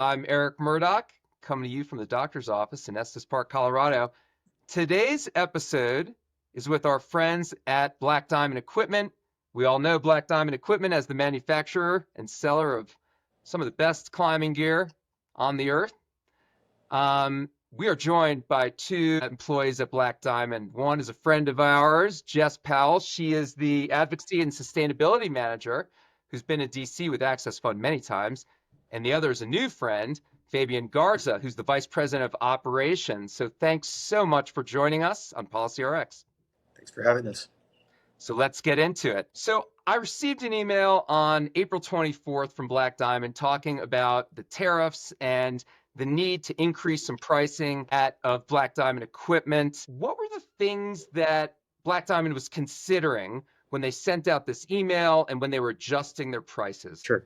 I'm Eric Murdoch, coming to you from the doctor's office in Estes Park, Colorado. Today's episode is with our friends at Black Diamond Equipment. We all know Black Diamond Equipment as the manufacturer and seller of some of the best climbing gear on the earth. We are joined by two employees at Black Diamond. One is a friend of ours, Jess Powell. She is the Advocacy and Sustainability Manager who's been in DC with Access Fund many times. And the other is a new friend, Fabian Garza, who's the Vice President of Operations. So thanks so much for joining us on Policy RX. Thanks for having us. So let's get into it. So I received an email on April 24th from Black Diamond talking about the tariffs and the need to increase some pricing of Black Diamond Equipment. What were the things that Black Diamond was considering when they sent out this email and when they were adjusting their prices? Sure.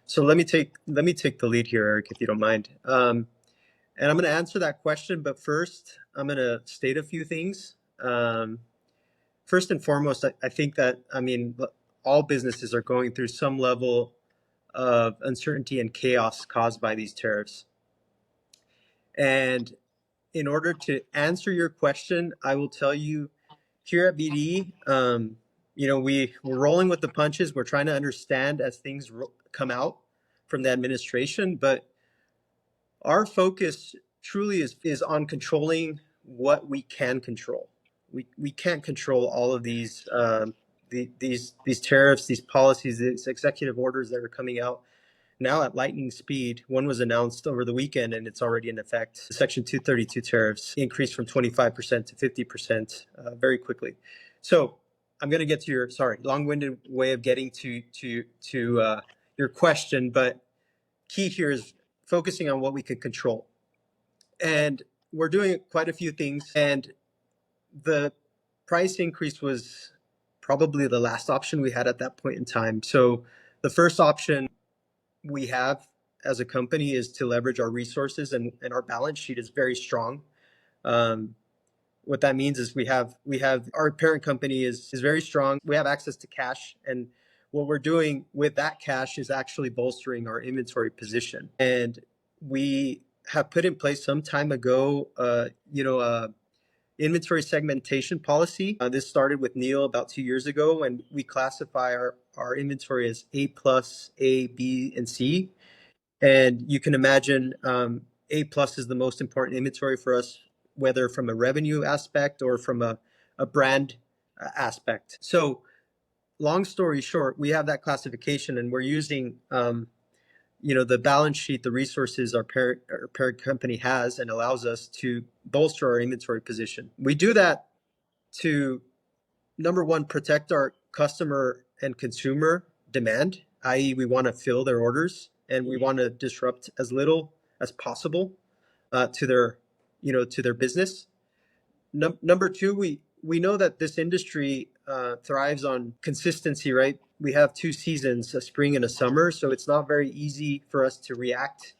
So let me take the lead here, Eric, if you don't mind. And I'm going to answer that question, but first I'm going to state a few things. First and foremost, I think that, all businesses are going through some level of uncertainty and chaos caused by these tariffs. And in order to answer your question, I will tell you here at BD, we're rolling with the punches. We're trying to understand as things come out from the administration, but our focus truly is on controlling what we can control. We can't control all of these tariffs, these policies, these executive orders that are coming out now at lightning speed. One was announced over the weekend and it's already in effect. The Section 232 tariffs increased from 25% to 50% very quickly. So I'm going to get to your, long-winded way of getting to your question, but key here is focusing on what we can control. And we're doing quite a few things. And the price increase was probably the last option we had at that point in time. So the first option we have as a company is to leverage our resources, and our balance sheet is very strong. What that means is we have our parent company is very strong. We have access to cash, and what we're doing with that cash is actually bolstering our inventory position. And we have put in place some time ago, inventory segmentation policy. This started with Neil about 2 years ago, and we classify our inventory as A plus, A, B, and C. And you can imagine A plus is the most important inventory for us, whether from a revenue aspect or from a brand aspect. So long story short, we have that classification, and we're using the balance sheet, the resources our parent company has, and allows us to bolster our inventory position. We do that to, number one, protect our customer and consumer demand, i.e. we want to fill their orders and we want to disrupt as little as possible to their business. Number two, we know that this industry thrives on consistency, right? We have 2 seasons, a spring and a summer, so it's not very easy for us to react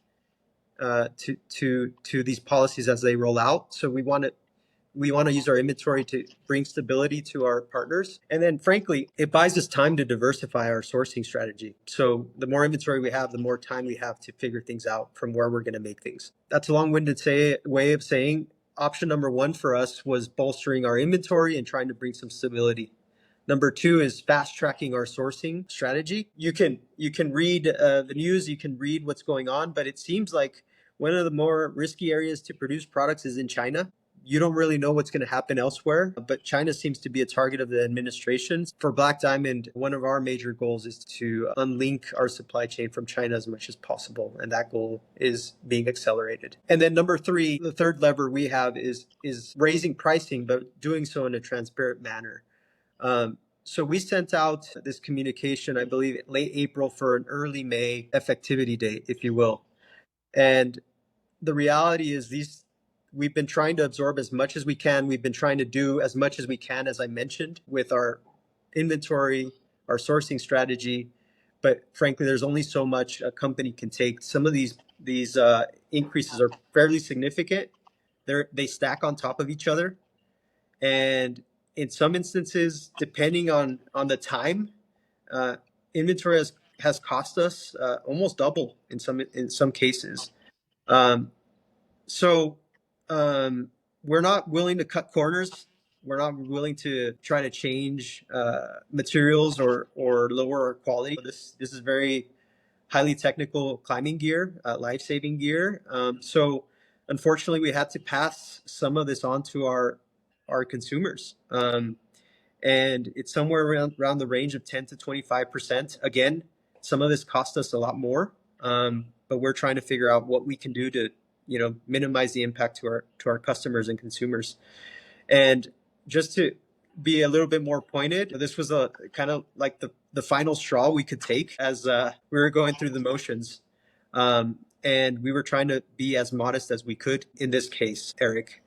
to these policies as they roll out. So we want to use our inventory to bring stability to our partners. And then frankly, it buys us time to diversify our sourcing strategy. So the more inventory we have, the more time we have to figure things out from where we're going to make things. That's a long-winded way of saying option number one for us was bolstering our inventory and trying to bring some stability. Number two is fast tracking our sourcing strategy. You can read the news, you can read what's going on, but it seems like one of the more risky areas to produce products is in China. You don't really know what's going to happen elsewhere, but China seems to be a target of the administration. For Black Diamond, one of our major goals is to unlink our supply chain from China as much as possible, and that goal is being accelerated. And then number three, the third lever we have is raising pricing, but doing so in a transparent manner. So we sent out this communication, I believe, late April for an early May effectivity date, if you will. And the reality is we've been trying to absorb as much as we can. We've been trying to do as much as we can, as I mentioned, with our inventory, our sourcing strategy. But frankly, there's only so much a company can take. Some of these increases are fairly significant. They stack on top of each other. And in some instances, depending on the time, inventory has cost us almost double in some cases. Um, so we're not willing to cut corners. We're not willing to try to change materials or lower our quality. This is very highly technical climbing gear, life-saving gear. So unfortunately, we had to pass some of this on to our consumers. And it's somewhere around the range of 10 to 25%. Again, some of this cost us a lot more, but we're trying to figure out what we can do to, minimize the impact to our customers and consumers. And just to be a little bit more pointed, this was a kind of like the final straw we could take as we were going through the motions. And we were trying to be as modest as we could in this case, Eric.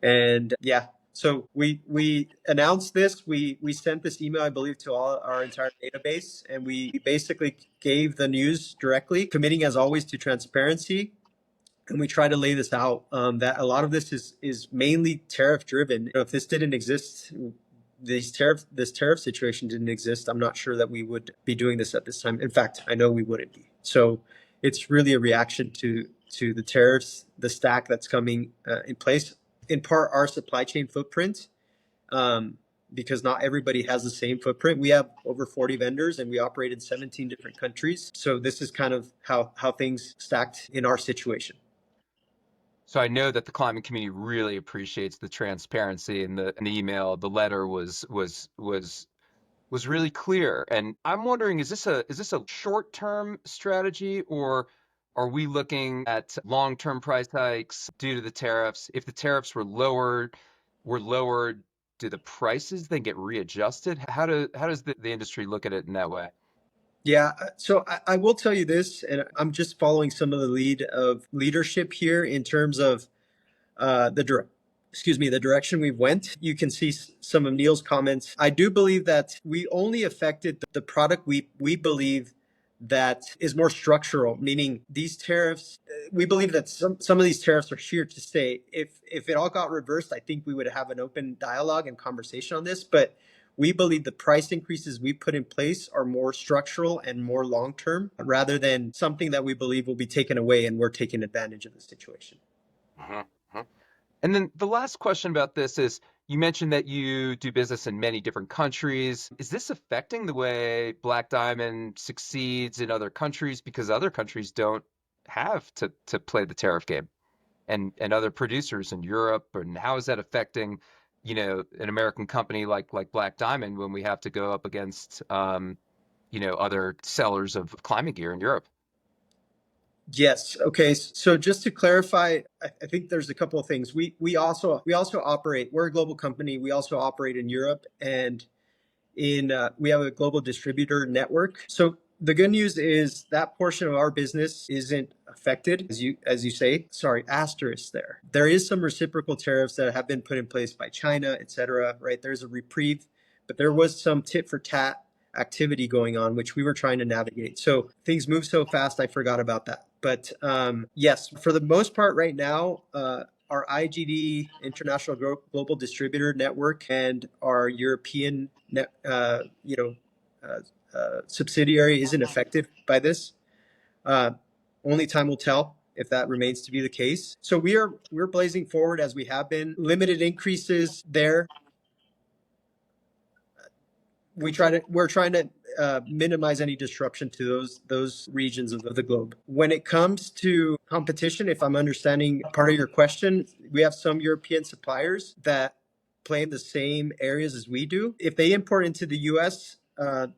And yeah, so we announced this. We sent this email, I believe, to all our entire database, and we basically gave the news directly, committing as always to transparency. And we try to lay this out, that a lot of this is mainly tariff driven. If this didn't exist, this tariff situation didn't exist, I'm not sure that we would be doing this at this time. In fact, I know we wouldn't be. So it's really a reaction to the tariffs, the stack that's coming in place. In part, our supply chain footprint, because not everybody has the same footprint. We have over 40 vendors and we operate in 17 different countries. So this is kind of how things stacked in our situation. So I know that the climate community really appreciates the transparency, and the email, the letter was really clear. And I'm wondering, is this a short-term strategy, or are we looking at long-term price hikes due to the tariffs? If the tariffs were lowered, do the prices then get readjusted? How does the industry look at it in that way? Yeah, so I will tell you this, and I'm just following some of the lead of leadership here in terms of the direction we went. You can see some of Neil's comments. I do believe that we only affected the product we believe that is more structural, meaning these tariffs, we believe that some of these tariffs are here to stay. If it all got reversed, I think we would have an open dialogue and conversation on this, but we believe the price increases we put in place are more structural and more long-term rather than something that we believe will be taken away and we're taking advantage of the situation. Mhm, mhm. And then the last question about this is, you mentioned that you do business in many different countries. Is this affecting the way Black Diamond succeeds in other countries because other countries don't have to play the tariff game, and other producers in Europe? And how is that affecting, an American company like Black Diamond when we have to go up against, other sellers of climbing gear in Europe? Yes. Okay. So just to clarify, I think there's a couple of things. We also operate. We're a global company. We also operate in Europe, and we have a global distributor network. So the good news is that portion of our business isn't affected, as you say. Sorry, asterisk there. There is some reciprocal tariffs that have been put in place by China, et cetera. Right? There's a reprieve, but there was some tit for tat activity going on, which we were trying to navigate. So things move so fast, I forgot about that. But yes, for the most part, right now, our IGD International Global Distributor Network and our European subsidiary isn't affected by this. Only time will tell if that remains to be the case. So we're blazing forward as we have been. Limited increases there. We're trying to minimize any disruption to those regions of the globe. When it comes to competition, if I'm understanding part of your question, we have some European suppliers that play in the same areas as we do. If they import into the U.S., a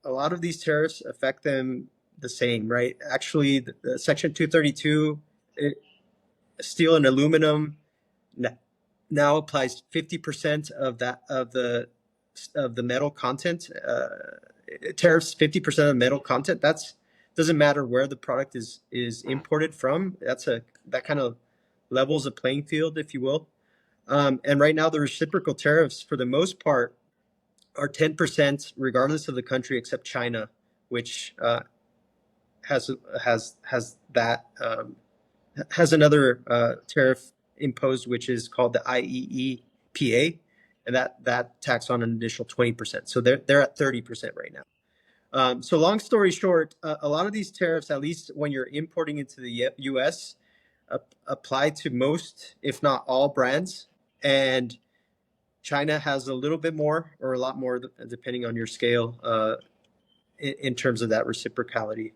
lot of these tariffs affect them the same, right? Actually, the Section 232, steel and aluminum now applies 50% of the metal content. Tariffs 50% of metal content. That's doesn't matter where the product is imported from. That kind of levels a playing field, if you will. And right now, the reciprocal tariffs, for the most part, are 10%, regardless of the country, except China, which has that has another tariff imposed, which is called the IEEPA, and that tax on an additional 20%. So they're at 30% right now. So long story short, a lot of these tariffs, at least when you're importing into the US, apply to most, if not all, brands. And China has a little bit more or a lot more, depending on your scale, in terms of that reciprocality,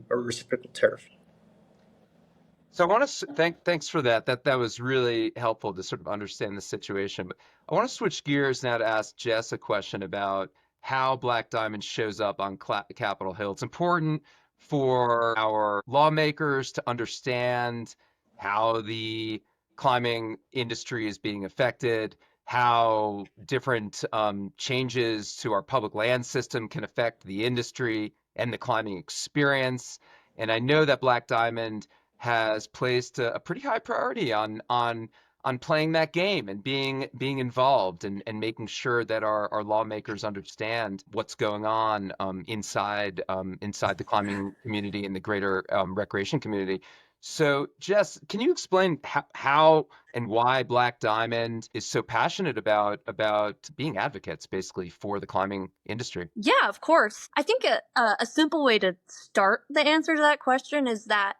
or reciprocal tariff. So I want to thanks for that. That was really helpful to sort of understand the situation. But I want to switch gears now to ask Jess a question about how Black Diamond shows up on Capitol Hill. It's important for our lawmakers to understand how the climbing industry is being affected, how different changes to our public land system can affect the industry and the climbing experience. And I know that Black Diamond has placed a pretty high priority on playing that game and being involved and making sure that our lawmakers understand what's going on inside the climbing community and the greater recreation community. So, Jess, can you explain how and why Black Diamond is so passionate about being advocates, basically, for the climbing industry? Yeah, of course. I think a simple way to start the answer to that question is that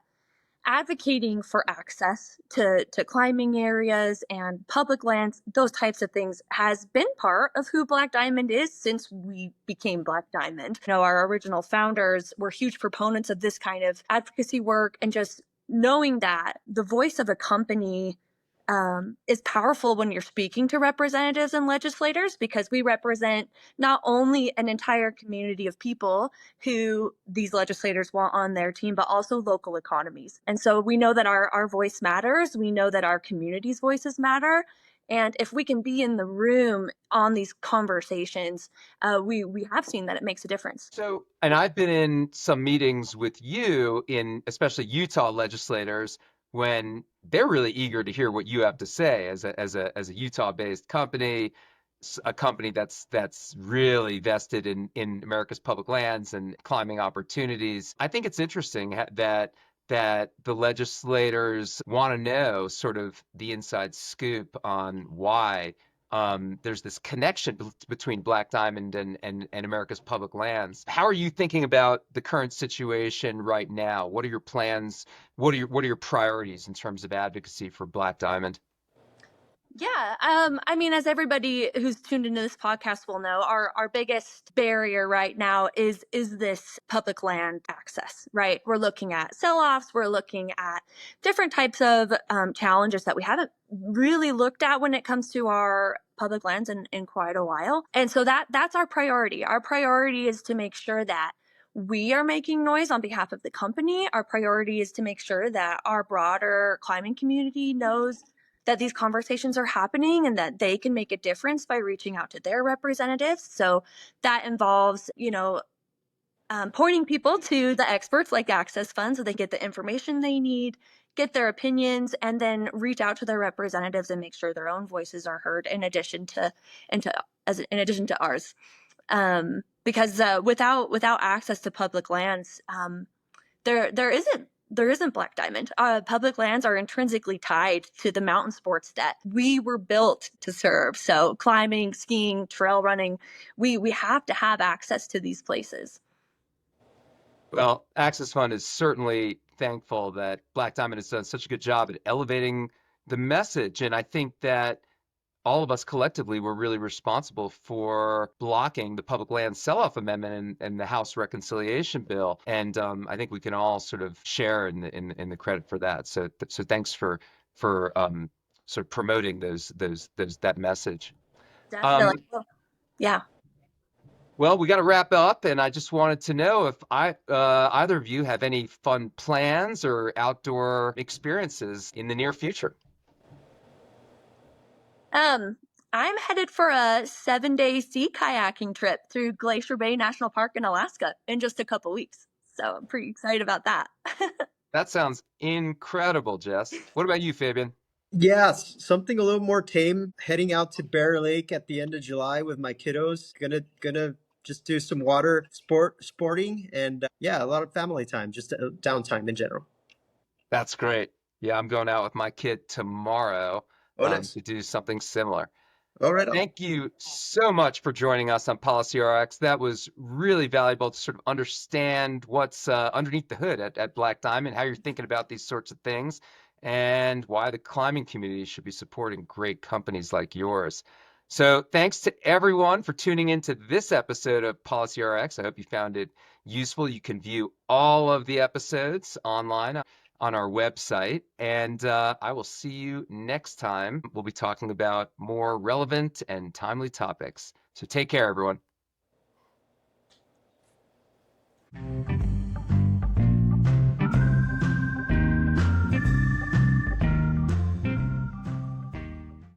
advocating for access to climbing areas and public lands, those types of things, has been part of who Black Diamond is since we became Black Diamond. You know, our original founders were huge proponents of this kind of advocacy work, and just knowing that the voice of a company is powerful when you're speaking to representatives and legislators, because we represent not only an entire community of people who these legislators want on their team, but also local economies. And so we know that our voice matters. We know that our community's voices matter. And if we can be in the room on these conversations, we have seen that it makes a difference. So, and I've been in some meetings with you in especially Utah legislators when they're really eager to hear what you have to say as a Utah-based company, a company that's really vested in America's public lands and climbing opportunities. I think it's interesting that the legislators want to know sort of the inside scoop on why there's this connection between Black Diamond and America's public lands. How are you thinking about the current situation right now? What are your plans? What are your priorities in terms of advocacy for Black Diamond? Yeah, I mean, as everybody who's tuned into this podcast will know, our biggest barrier right now is this public land access. Right, we're looking at sell-offs, we're looking at different types of challenges that we haven't really looked at when it comes to our public lands in quite a while, and so that's our priority. Our priority is to make sure that we are making noise on behalf of the company. Our priority is to make sure that our broader climbing community knows that these conversations are happening and that they can make a difference by reaching out to their representatives. So that involves, pointing people to the experts like Access Fund so they get the information they need, get their opinions, and then reach out to their representatives and make sure their own voices are heard in addition to ours. Because without access to public lands, there isn't Black Diamond. Public lands are intrinsically tied to the mountain sports that we were built to serve. So climbing, skiing, trail running, we have to have access to these places. Well, Access Fund is certainly thankful that Black Diamond has done such a good job at elevating the message, and I think that all of us collectively were really responsible for blocking the public land sell-off amendment and the House reconciliation bill. And I think we can all sort of share in the credit for that. So thanks for sort of promoting that message. Definitely. Yeah. Well, we got to wrap up, and I just wanted to know if either of you have any fun plans or outdoor experiences in the near future. I'm headed for a 7-day sea kayaking trip through Glacier Bay National Park in Alaska in just a couple weeks. So I'm pretty excited about that. That sounds incredible, Jess. What about you, Fabian? Yes, something a little more tame. Heading out to Bear Lake at the end of July with my kiddos. Gonna just do some water sporting, and yeah, a lot of family time, just downtime in general. That's great. Yeah, I'm going out with my kid tomorrow Oh, nice. to do something similar. All right. Thank you so much for joining us on Policy RX. That was really valuable to sort of understand what's underneath the hood at Black Diamond, how you're thinking about these sorts of things, and why the climbing community should be supporting great companies like yours. So thanks to everyone for tuning into this episode of Policy RX. I hope you found it useful. You can view all of the episodes online on our website. And I will see you next time. We'll be talking about more relevant and timely topics. So take care, everyone.